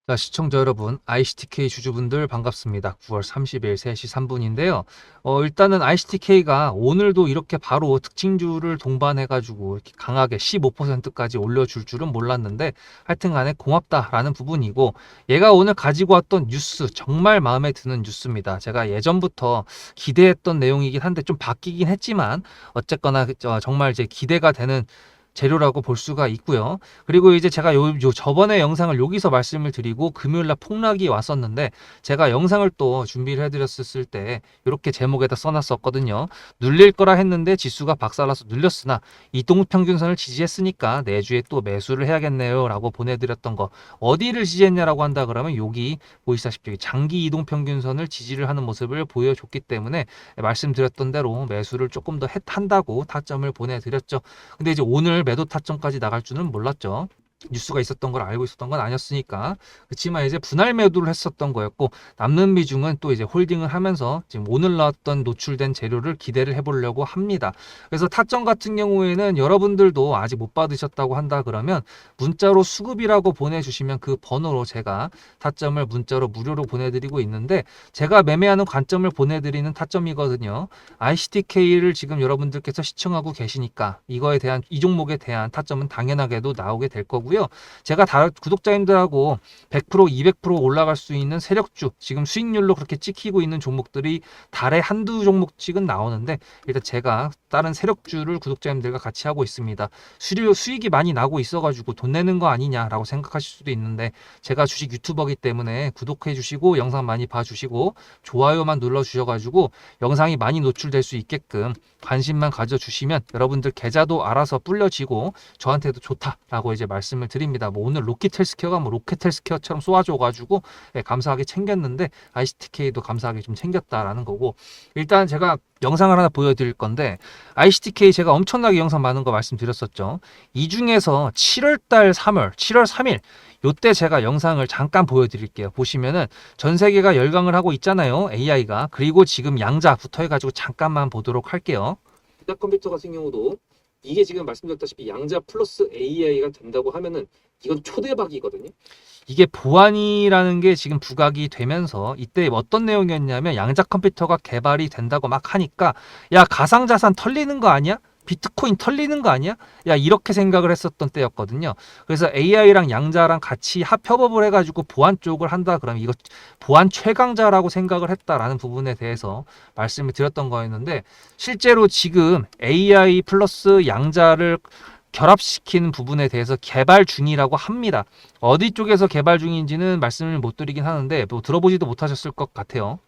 자, 시청자 여러분, ICTK 주주분들 반갑습니다. 9월 30일 3시 3분인데요. 일단은 ICTK가 오늘도 이렇게 바로 특징주를 동반해가지고 이렇게 강하게 15%까지 올려줄 줄은 몰랐는데 하여튼 간에 고맙다라는 부분이고, 얘가 오늘 가지고 왔던 뉴스, 정말 마음에 드는 뉴스입니다. 제가 예전부터 기대했던 내용이긴 한데 좀 바뀌긴 했지만 어쨌거나 정말 이제 기대가 되는 재료라고 볼 수가 있고요. 그리고 이제 제가 저번에 영상을 여기서 말씀을 드리고 금요일날 폭락이 왔었는데 제가 영상을 또 준비를 해드렸을 때 이렇게 제목에다 써놨었거든요. 눌릴 거라 했는데 지수가 박살나서 눌렸으나 이동평균선을 지지했으니까 내주에 또 매수를 해야겠네요 라고 보내드렸던 거, 어디를 지지했냐라고 한다 그러면 여기 보이시다시피 여기 장기 이동평균선을 지지를 하는 모습을 보여줬기 때문에 말씀드렸던 대로 매수를 조금 더 한다고 타점을 보내드렸죠. 근데 이제 오늘 매도 타점까지 나갈 줄은 몰랐죠. 뉴스가 있었던 걸 알고 있었던 건 아니었으니까. 그렇지만 이제 분할 매도를 했었던 거였고, 남는 비중은 또 이제 홀딩을 하면서 지금 오늘 나왔던 노출된 재료를 기대를 해보려고 합니다. 그래서 타점 같은 경우에는 여러분들도 아직 못 받으셨다고 한다 그러면 문자로 수급이라고 보내주시면 그 번호로 제가 타점을 문자로 무료로 보내드리고 있는데, 제가 매매하는 관점을 보내드리는 타점이거든요. ICTK를 지금 여러분들께서 시청하고 계시니까 이거에 대한, 이 종목에 대한 타점은 당연하게도 나오게 될 거고요. 제가 다른 구독자님들하고 100%, 200% 올라갈 수 있는 세력주, 지금 수익률로 그렇게 찍히고 있는 종목들이 달에 한두 종목씩은 나오는데, 일단 제가 다른 세력주를 구독자님들과 같이 하고 있습니다. 수익이 많이 나고 있어가지고 돈 내는 거 아니냐라고 생각하실 수도 있는데, 제가 주식 유튜버기 때문에 구독해 주시고 영상 많이 봐주시고 좋아요만 눌러주셔가지고 영상이 많이 노출될 수 있게끔 관심만 가져주시면 여러분들 계좌도 알아서 불려지고 저한테도 좋다라고 이제 말씀을 드립니다. 뭐 오늘 로키텔스케어가 뭐 로켓텔스케어처럼 쏘아줘가지고 감사하게 챙겼는데 ICTK도 감사하게 좀 챙겼다라는 거고, 일단 제가 영상을 하나 보여드릴 건데, ICTK 제가 엄청나게 영상 많은 거 말씀드렸었죠. 이 중에서 7월달 3월, 7월 3일 요때 제가 영상을 잠깐 보여드릴게요. 보시면은 전 세계가 열강을 하고 있잖아요, AI가. 그리고 지금 양자부터 해가지고 잠깐만 보도록 할게요. 컴퓨터 같은 경우도 이게 지금 말씀드렸다시피 양자 플러스 AI가 된다고 하면은 이건 초대박이거든요. 이게 보안이라는 게 지금 부각이 되면서 이때 어떤 내용이었냐면, 양자 컴퓨터가 개발이 된다고 막 하니까 야, 가상자산 털리는 거 아니야? 비트코인 털리는 거 아니야? 야, 이렇게 생각을 했었던 때였거든요. 그래서 AI랑 양자랑 같이 협업을 해가지고 보안 쪽을 한다 그러면 이거 보안 최강자라고 생각을 했다라는 부분에 대해서 말씀을 드렸던 거였는데, 실제로 지금 AI 플러스 양자를 결합시키는 부분에 대해서 개발 중이라고 합니다. 어디 쪽에서 개발 중인지는 말씀을 못 드리긴 하는데 뭐 들어보지도 못하셨을 것 같아요.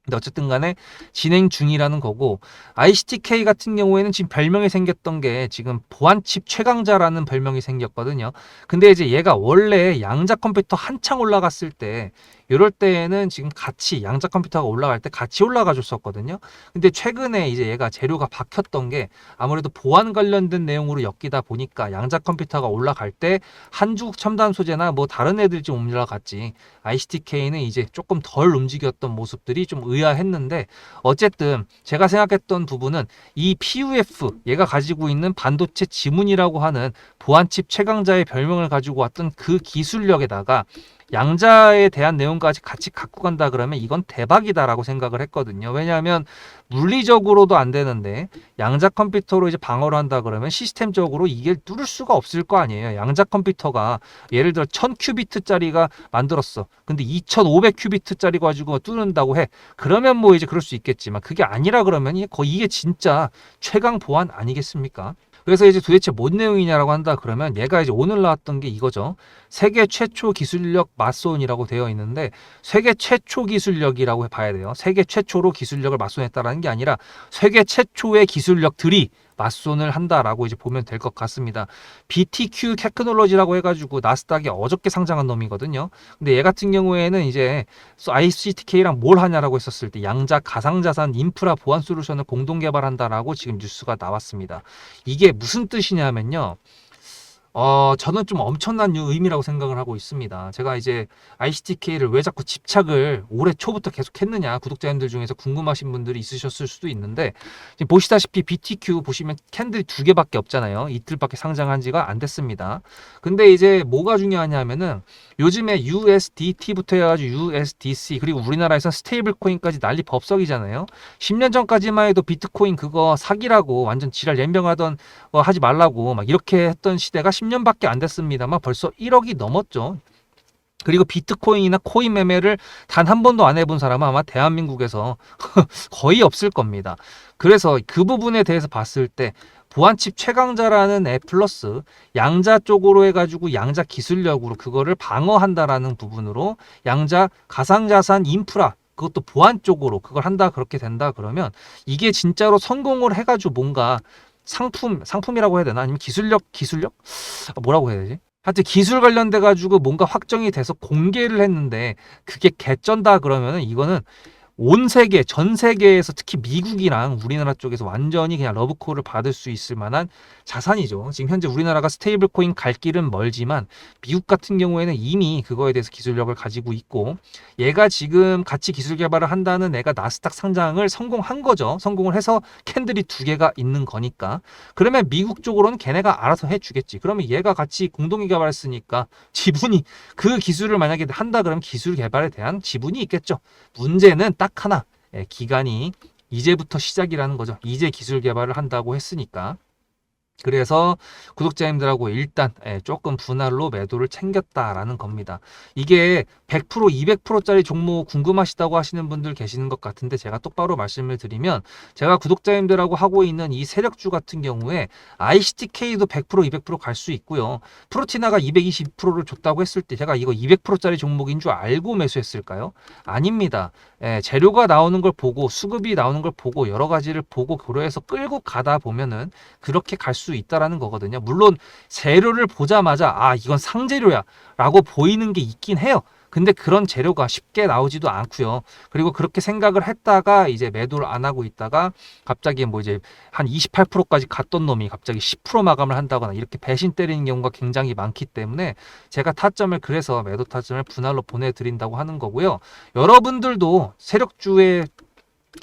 근데 어쨌든 간에 진행 중이라는 거고, ICTK 같은 경우에는 지금 별명이 생겼던 게 지금 보안칩 최강자라는 별명이 생겼거든요. 근데 이제 얘가 원래 양자 컴퓨터 한창 올라갔을 때, 이럴 때에는 지금 같이 양자 컴퓨터가 올라갈 때 같이 올라가 줬었거든요. 근데 최근에 이제 얘가 재료가 박혔던 게 아무래도 보안 관련된 내용으로 엮이다 보니까 양자 컴퓨터가 올라갈 때 한국 첨단 소재나 뭐 다른 애들이 좀 올라갔지, ICTK는 이제 조금 덜 움직였던 모습들이 좀 의아했는데, 어쨌든 제가 생각했던 부분은 이 PUF, 얘가 가지고 있는 반도체 지문이라고 하는 보안칩 최강자의 별명을 가지고 왔던 그 기술력에다가 양자에 대한 내용까지 같이 갖고 간다 그러면 이건 대박이다라고 생각을 했거든요. 왜냐하면 물리적으로도 안 되는데 양자 컴퓨터로 이제 방어를 한다 그러면 시스템적으로 이게 뚫을 수가 없을 거 아니에요. 양자 컴퓨터가 예를 들어 1000큐비트짜리가 만들었어. 근데 2500큐비트짜리 가지고 뚫는다고 해. 그러면 뭐 이제 그럴 수 있겠지만 그게 아니라 그러면 이게 진짜 최강 보안 아니겠습니까? 그래서 이제 도대체 뭔 내용이냐라고 한다 그러면 얘가 이제 오늘 나왔던 게 이거죠. 세계 최초 기술력 맞손이라고 되어 있는데, 세계 최초 기술력이라고 봐야 돼요. 세계 최초로 기술력을 맞손했다라는 게 아니라 세계 최초의 기술력들이 맞손을 한다라고 이제 보면 될 것 같습니다. BTQ 테크놀로지라고 해가지고 나스닥에 어저께 상장한 놈이거든요. 근데 얘 같은 경우에는 이제 ICTK랑 뭘 하냐라고 했었을 때 양자 가상자산 인프라 보안 솔루션을 공동 개발한다라고 지금 뉴스가 나왔습니다. 이게 무슨 뜻이냐면요. 저는 좀 엄청난 의미라고 생각을 하고 있습니다. 제가 이제 ICTK를 왜 자꾸 집착을 올해 초부터 계속 했느냐, 구독자님들 중에서 궁금하신 분들이 있으셨을 수도 있는데, 지금 보시다시피 BTQ 보시면 캔들이 2개밖에 없잖아요. 이틀밖에 상장한 지가 안 됐습니다. 근데 이제 뭐가 중요하냐면은 요즘에 USDT부터 해가지고 USDC, 그리고 우리나라에서 스테이블 코인까지 난리 법석이잖아요. 10년 전까지만 해도 비트코인 그거 사기라고 완전 지랄 연병하던 하지 말라고 막 이렇게 했던 시대가 10년밖에 안 됐습니다만 벌써 1억이 넘었죠. 그리고 비트코인이나 코인 매매를 단 한 번도 안 해본 사람은 아마 대한민국에서 거의 없을 겁니다. 그래서 그 부분에 대해서 봤을 때 보안칩 최강자라는 애 플러스 양자 쪽으로 해가지고 양자 기술력으로 그거를 방어한다라는 부분으로 양자 가상자산 인프라, 그것도 보안 쪽으로 그걸 한다, 그렇게 된다 그러면 이게 진짜로 성공을 해가지고 뭔가 상품이라고 해야 되나? 아니면 기술력? 뭐라고 해야 되지? 하여튼 기술 관련돼 가지고 뭔가 확정이 돼서 공개를 했는데 그게 개쩐다 그러면은 이거는 온 세계, 전 세계에서 특히 미국이랑 우리나라 쪽에서 완전히 그냥 러브콜을 받을 수 있을 만한 자산이죠. 지금 현재 우리나라가 스테이블 코인 갈 길은 멀지만 미국 같은 경우에는 이미 그거에 대해서 기술력을 가지고 있고, 얘가 지금 같이 기술 개발을 한다는 애가 나스닥 상장을 성공한 거죠. 성공을 해서 캔들이 2개가 있는 거니까. 그러면 미국 쪽으로는 걔네가 알아서 해주겠지. 그러면 얘가 같이 공동에 개발했으니까 지분이, 그 기술을 만약에 한다 그러면 기술 개발에 대한 지분이 있겠죠. 문제는 딱 하나, 기간이 이제부터 시작이라는 거죠. 이제 기술 개발을 한다고 했으니까. 그래서 구독자님들하고 일단 조금 분할로 매도를 챙겼다라는 겁니다. 이게 100%, 200%짜리 종목 궁금하시다고 하시는 분들 계시는 것 같은데, 제가 똑바로 말씀을 드리면 제가 구독자님들하고 하고 있는 이 세력주 같은 경우에 ICTK도 100%, 200% 갈 수 있고요. 프로티나가 220%를 줬다고 했을 때 제가 이거 200%짜리 종목인 줄 알고 매수했을까요? 아닙니다. 재료가 나오는 걸 보고, 수급이 나오는 걸 보고, 여러 가지를 보고 고려해서 끌고 가다 보면은 그렇게 갈 수 있다라는 거거든요. 물론 재료를 보자마자 이건 상재료야 라고 보이는 게 있긴 해요. 근데 그런 재료가 쉽게 나오지도 않고요. 그리고 그렇게 생각을 했다가 이제 매도를 안 하고 있다가 갑자기 뭐 이제 한 28%까지 갔던 놈이 갑자기 10% 마감을 한다거나 이렇게 배신 때리는 경우가 굉장히 많기 때문에 제가 타점을, 그래서 매도 타점을 분할로 보내드린다고 하는 거고요. 여러분들도 세력주에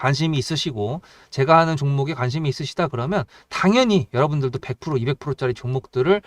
관심이 있으시고 제가 하는 종목에 관심이 있으시다 그러면 당연히 여러분들도 100%, 200%짜리 종목들을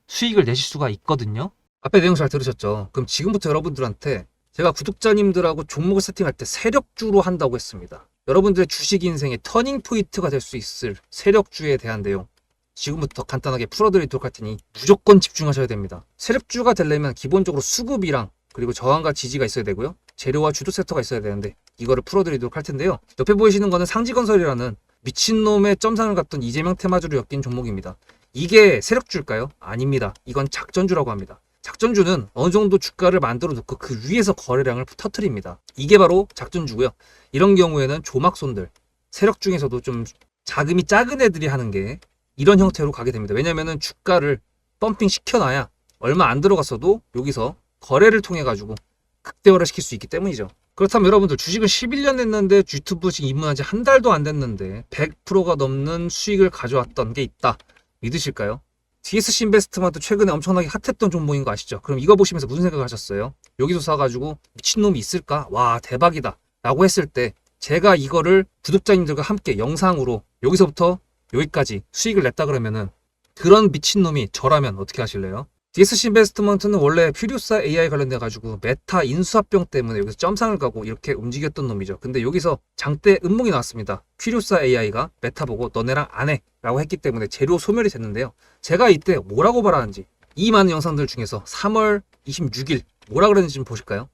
수익을 내실 수가 있거든요. 앞에 내용 잘 들으셨죠? 그럼 지금부터 여러분들한테 제가 구독자님들하고 종목을 세팅할 때 세력주로 한다고 했습니다. 여러분들의 주식 인생의 터닝 포인트가 될 수 있을 세력주에 대한 내용 지금부터 간단하게 풀어드리도록 할 테니 무조건 집중하셔야 됩니다. 세력주가 되려면 기본적으로 수급이랑 그리고 저항과 지지가 있어야 되고요. 재료와 주도 섹터가 있어야 되는데 이거를 풀어드리도록 할 텐데요. 옆에 보이시는 거는 상지건설이라는 미친놈의 점상을 갖던 이재명 테마주를 엮인 종목입니다. 이게 세력주일까요? 아닙니다. 이건 작전주라고 합니다. 작전주는 어느 정도 주가를 만들어 놓고 그 위에서 거래량을 터트립니다. 이게 바로 작전주고요. 이런 경우에는 조막손들, 세력 중에서도 좀 자금이 작은 애들이 하는 게 이런 형태로 가게 됩니다. 왜냐면은 주가를 펌핑 시켜놔야 얼마 안 들어갔어도 여기서 거래를 통해 가지고 극대화를 시킬 수 있기 때문이죠. 그렇다면 여러분들 주식을 11년 했는데 유튜브 지금 입문한 지 한 달도 안 됐는데 100%가 넘는 수익을 가져왔던 게 있다. 믿으실까요? DSC 인베스트먼트 최근에 엄청나게 핫했던 종목인 거 아시죠? 그럼 이거 보시면서 무슨 생각을 하셨어요? 여기서 사가지고 미친놈이 있을까? 와 대박이다 라고 했을 때 제가 이거를 구독자님들과 함께 영상으로 여기서부터 여기까지 수익을 냈다 그러면은 그런 미친놈이 저라면 어떻게 하실래요? DSC 인베스트먼트는 원래 퓨리오사 AI 관련돼 가지고 메타 인수합병 때문에 여기서 점상을 가고 이렇게 움직였던 놈이죠. 근데 여기서 장대 음목이 나왔습니다. 퓨리오사 AI가 메타 보고 너네랑 안 해 라고 했기 때문에 재료 소멸이 됐는데요. 제가 이때 뭐라고 말하는지 이 많은 영상들 중에서 3월 26일 뭐라 그랬는지 좀 보실까요?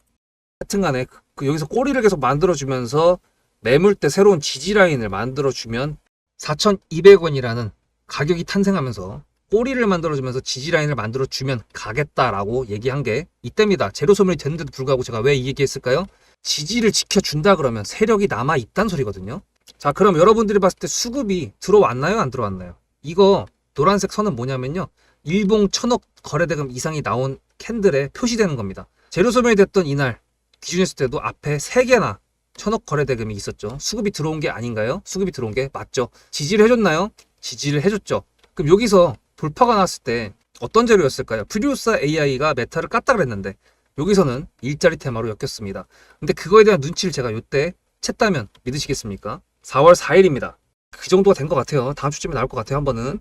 하여튼간에 여기서 꼬리를 계속 만들어주면서 매물대 새로운 지지라인을 만들어주면 4,200원이라는 가격이 탄생하면서 꼬리를 만들어주면서 지지라인을 만들어주면 가겠다라고 얘기한 게 이때입니다. 재료 소멸이 됐는데도 불구하고 제가 왜 이 얘기했을까요? 지지를 지켜준다 그러면 세력이 남아있단 소리거든요. 자 그럼 여러분들이 봤을 때 수급이 들어왔나요? 안 들어왔나요? 이거 노란색 선은 뭐냐면요. 일봉 1000억 거래대금 이상이 나온 캔들에 표시되는 겁니다. 재료 소멸이 됐던 이날 기준했을 때도 앞에 3개나 1000억 거래대금이 있었죠. 수급이 들어온 게 아닌가요? 수급이 들어온 게 맞죠. 지지를 해줬나요? 지지를 해줬죠. 그럼 여기서 돌파가 났을 때 어떤 재료였을까요? 프리우사 AI가 메타를 깠다 그랬는데 여기서는 일자리 테마로 엮였습니다. 근데 그거에 대한 눈치를 제가 요때 챘다면 믿으시겠습니까? 4월 4일입니다. 그 정도가 된 것 같아요. 다음 주쯤에 나올 것 같아요. 한 번은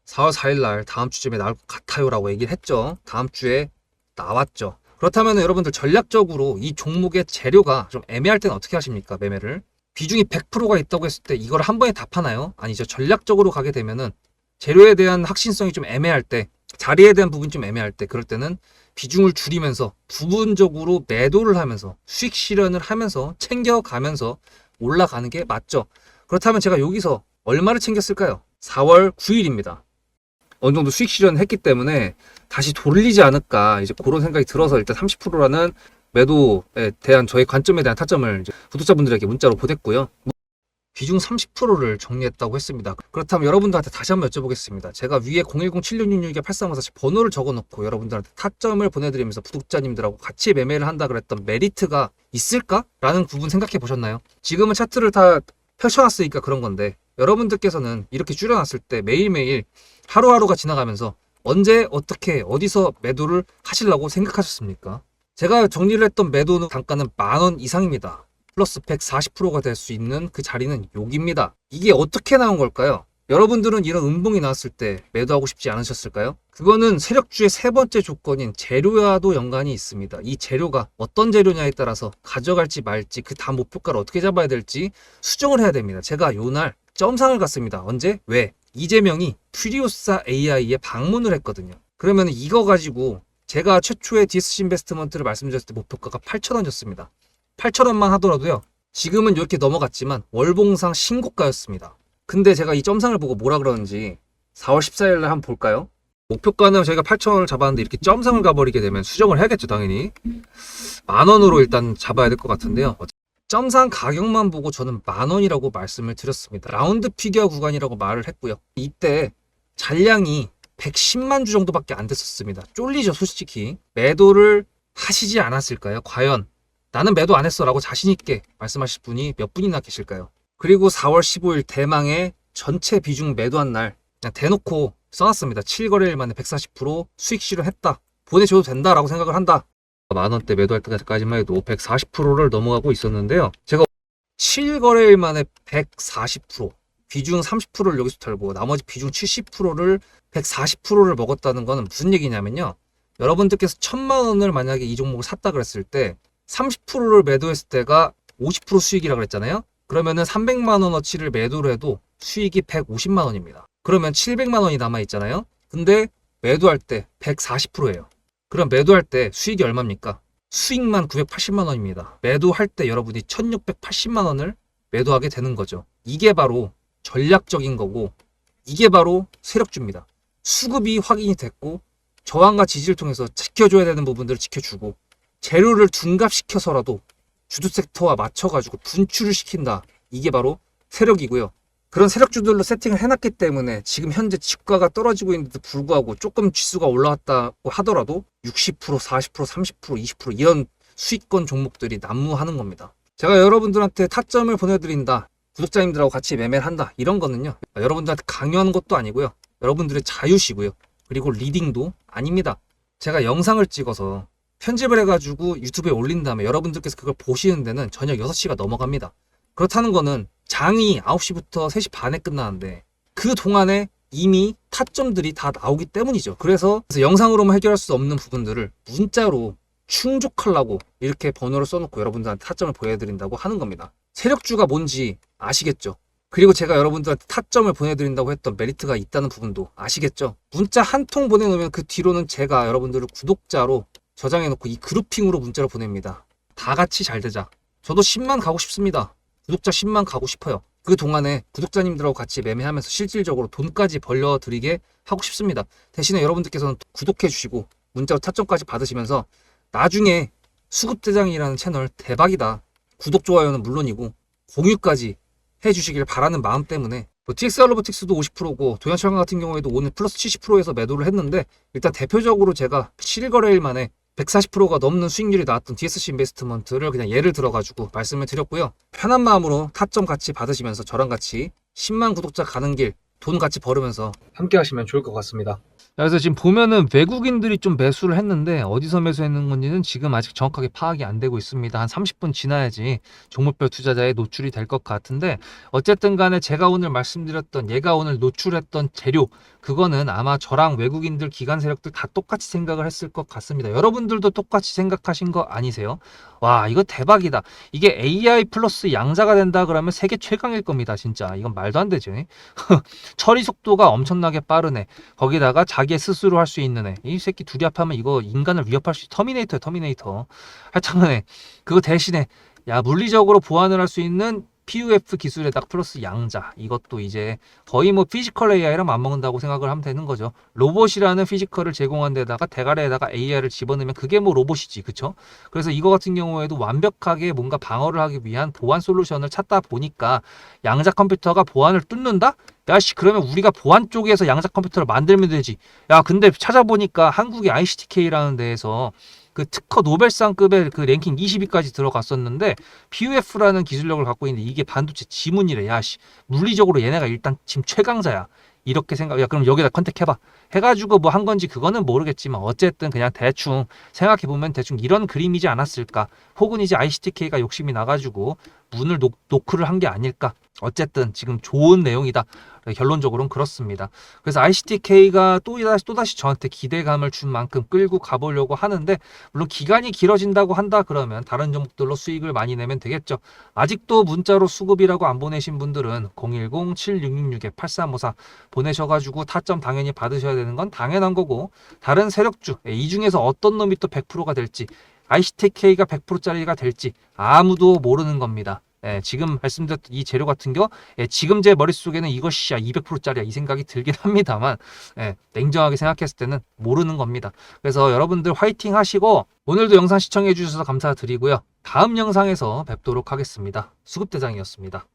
4월 4일 날 다음 주쯤에 나올 것 같아요 라고 얘기를 했죠. 다음 주에 나왔죠. 그렇다면 여러분들 전략적으로 이 종목의 재료가 좀 애매할 때는 어떻게 하십니까? 매매를 비중이 100%가 있다고 했을 때 이걸 한 번에 다 파나요? 아니죠. 전략적으로 가게 되면은 재료에 대한 확신성이 좀 애매할 때, 자리에 대한 부분이 좀 애매할 때, 그럴 때는 비중을 줄이면서 부분적으로 매도를 하면서 수익 실현을 하면서 챙겨가면서 올라가는 게 맞죠. 그렇다면 제가 여기서 얼마를 챙겼을까요? 4월 9일입니다. 어느 정도 수익 실현했기 때문에 다시 돌리지 않을까 이제 그런 생각이 들어서 일단 30%라는 매도에 대한 저의 관점에 대한 타점을 이제 구독자분들에게 문자로 보냈고요. 비중 30%를 정리했다고 했습니다. 그렇다면 여러분들한테 다시 한번 여쭤보겠습니다. 제가 위에 010-7666-8354 번호를 적어놓고 여러분들한테 타점을 보내드리면서 구독자님들하고 같이 매매를 한다 그랬던 메리트가 있을까? 라는 부분 생각해 보셨나요? 지금은 차트를 다 펼쳐놨으니까 그런 건데 여러분들께서는 이렇게 줄여놨을 때 매일매일 하루하루가 지나가면서 언제 어떻게 어디서 매도를 하시려고 생각하셨습니까? 제가 정리를 했던 매도 단가는 10,000원 이상입니다. 플러스 140%가 될 수 있는 그 자리는 여기입니다. 이게 어떻게 나온 걸까요? 여러분들은 이런 음봉이 나왔을 때 매도하고 싶지 않으셨을까요? 그거는 세력주의 세 번째 조건인 재료와도 연관이 있습니다. 이 재료가 어떤 재료냐에 따라서 가져갈지 말지 그 다음 목표가를 어떻게 잡아야 될지 수정을 해야 됩니다. 제가 요날 점상을 갔습니다. 언제? 왜? 이재명이 프리우사 AI에 방문을 했거든요. 그러면 이거 가지고 제가 최초의 디스시 인베스트먼트를 말씀드렸을 때 목표가가 8,000원이었습니다. 8,000원만 하더라도요. 지금은 이렇게 넘어갔지만 월봉상 신고가였습니다. 근데 제가 이 점상을 보고 뭐라 그러는지 4월 14일 날 한번 볼까요? 목표가는 저희가 8,000원을 잡았는데 이렇게 점상을 가버리게 되면 수정을 해야겠죠, 당연히. 10,000원으로 일단 잡아야 될 것 같은데요. 점상 가격만 보고 저는 10,000원이라고 말씀을 드렸습니다. 라운드 피겨 구간이라고 말을 했고요. 이때 잔량이 110만 주 정도밖에 안 됐었습니다. 쫄리죠, 솔직히. 매도를 하시지 않았을까요? 과연 나는 매도 안 했어 라고 자신있게 말씀하실 분이 몇 분이나 계실까요? 그리고 4월 15일 대망의 전체 비중 매도한 날 그냥 대놓고 써놨습니다. 7거래일 만에 140% 수익 실현했다. 보내줘도 된다라고 생각을 한다. 10,000원대 매도할 때까지만 해도 140%를 넘어가고 있었는데요. 제가 7거래일 만에 140% 비중 30%를 여기서 털고 나머지 비중 70%를 140%를 먹었다는 거는 무슨 얘기냐면요. 여러분들께서 1,000만 원을 만약에 이 종목을 샀다 그랬을 때 30%를 매도했을 때가 50% 수익이라고 그랬잖아요. 그러면은 300만 원어치를 매도를 해도 수익이 150만 원입니다. 그러면 700만 원이 남아 있잖아요. 근데 매도할 때 140%예요. 그럼 매도할 때 수익이 얼마입니까? 수익만 980만 원입니다. 매도할 때 여러분이 1680만 원을 매도하게 되는 거죠. 이게 바로 전략적인 거고 이게 바로 세력주입니다. 수급이 확인이 됐고 저항과 지지를 통해서 지켜줘야 되는 부분들을 지켜주고 재료를 둔갑시켜서라도 주도 섹터와 맞춰가지고 분출을 시킨다. 이게 바로 세력이고요. 그런 세력주들로 세팅을 해놨기 때문에 지금 현재 주가가 떨어지고 있는데도 불구하고 조금 지수가 올라왔다고 하더라도 60%, 40%, 30%, 20% 이런 수익권 종목들이 난무하는 겁니다. 제가 여러분들한테 타점을 보내드린다. 구독자님들하고 같이 매매를 한다. 이런 거는요. 여러분들한테 강요하는 것도 아니고요. 여러분들의 자유시고요. 그리고 리딩도 아닙니다. 제가 영상을 찍어서 편집을 해가지고 유튜브에 올린 다음에 여러분들께서 그걸 보시는 데는 저녁 6시가 넘어갑니다. 그렇다는 거는 장이 9시부터 3시 반에 끝나는데 그 동안에 이미 타점들이 다 나오기 때문이죠. 그래서 영상으로만 해결할 수 없는 부분들을 문자로 충족하려고 이렇게 번호를 써놓고 여러분들한테 타점을 보여드린다고 하는 겁니다. 세력주가 뭔지 아시겠죠? 그리고 제가 여러분들한테 타점을 보내드린다고 했던 메리트가 있다는 부분도 아시겠죠? 문자 한 통 보내놓으면 그 뒤로는 제가 여러분들을 구독자로 저장해놓고 이 그룹핑으로 문자를 보냅니다. 다 같이 잘 되자. 저도 10만 가고 싶습니다. 구독자 10만 가고 싶어요. 그 동안에 구독자님들하고 같이 매매하면서 실질적으로 돈까지 벌려드리게 하고 싶습니다. 대신에 여러분들께서는 구독해주시고 문자로 타점까지 받으시면서 나중에 수급대장이라는 채널 대박이다. 구독, 좋아요는 물론이고 공유까지 해주시길 바라는 마음 때문에 TXR 로보틱스도 50%고 도연철강 같은 경우에도 오늘 플러스 70%에서 매도를 했는데 일단 대표적으로 제가 7거래일 만에 140%가 넘는 수익률이 나왔던 DSC 인베스트먼트를 그냥 예를 들어가지고 말씀을 드렸고요. 편한 마음으로 타점 같이 받으시면서 저랑 같이 10만 구독자 가는 길 돈 같이 벌으면서 함께 하시면 좋을 것 같습니다. 그래서 지금 보면은 외국인들이 좀 매수를 했는데 어디서 매수했는 건지는 지금 아직 정확하게 파악이 안 되고 있습니다. 한 30분 지나야지 종목별 투자자에 노출이 될 것 같은데 어쨌든 간에 제가 오늘 말씀드렸던 얘가 오늘 노출했던 재료 그거는 아마 저랑 외국인들 기관 세력들 다 똑같이 생각을 했을 것 같습니다. 여러분들도 똑같이 생각하신 거 아니세요? 와 이거 대박이다. 이게 AI 플러스 양자가 된다 그러면 세계 최강일 겁니다. 진짜 이건 말도 안 되죠. 처리 속도가 엄청나게 빠르네. 거기다가 자기 스스로 할 수 있는 애. 이 새끼 둘이 합하면 이거 인간을 위협할 수 있는 터미네이터야, 터미네이터. 하여튼간에 그거 대신에 야 물리적으로 보완을 할 수 있는 PUF 기술에다가 플러스 양자. 이것도 이제 거의 뭐 피지컬 AI랑 맞먹는다고 생각을 하면 되는 거죠. 로봇이라는 피지컬을 제공한 데다가 대가리에다가 AI를 집어넣으면 그게 뭐 로봇이지. 그쵸? 그래서 이거 같은 경우에도 완벽하게 뭔가 방어를 하기 위한 보안 솔루션을 찾다 보니까 양자 컴퓨터가 보안을 뚫는다? 야씨 그러면 우리가 보안 쪽에서 양자 컴퓨터를 만들면 되지. 야 근데 찾아보니까 한국의 ICTK라는 데에서 그 특허 노벨상급의 그 랭킹 20위까지 들어갔었는데 PUF라는 기술력을 갖고 있는데 이게 반도체 지문이래. 야씨 물리적으로 얘네가 일단 지금 최강자야. 이렇게 생각. 야 그럼 여기다 컨택해봐. 해가지고 뭐 한 건지 그거는 모르겠지만 어쨌든 그냥 대충 생각해 보면 대충 이런 그림이지 않았을까. 혹은 이제 ICTK가 욕심이 나가지고 문을 노크를 한 게 아닐까. 어쨌든 지금 좋은 내용이다. 결론적으로는 그렇습니다. 그래서 ICTK가 또다시 저한테 기대감을 준 만큼 끌고 가보려고 하는데 물론 기간이 길어진다고 한다 그러면 다른 종목들로 수익을 많이 내면 되겠죠. 아직도 문자로 수급이라고 안 보내신 분들은 010-7666-8354 보내셔가지고 타점 당연히 받으셔야 되는 건 당연한 거고 다른 세력주 이 중에서 어떤 놈이 또 100%가 될지 ICTK가 100%짜리가 될지 아무도 모르는 겁니다. 예, 지금 말씀드렸던 이 재료 같은 거 지금 제 머릿속에는 이것이야 200%짜리야 이 생각이 들긴 합니다만 냉정하게 생각했을 때는 모르는 겁니다. 그래서 여러분들 화이팅 하시고 오늘도 영상 시청해 주셔서 감사드리고요. 다음 영상에서 뵙도록 하겠습니다. 수급대장이었습니다.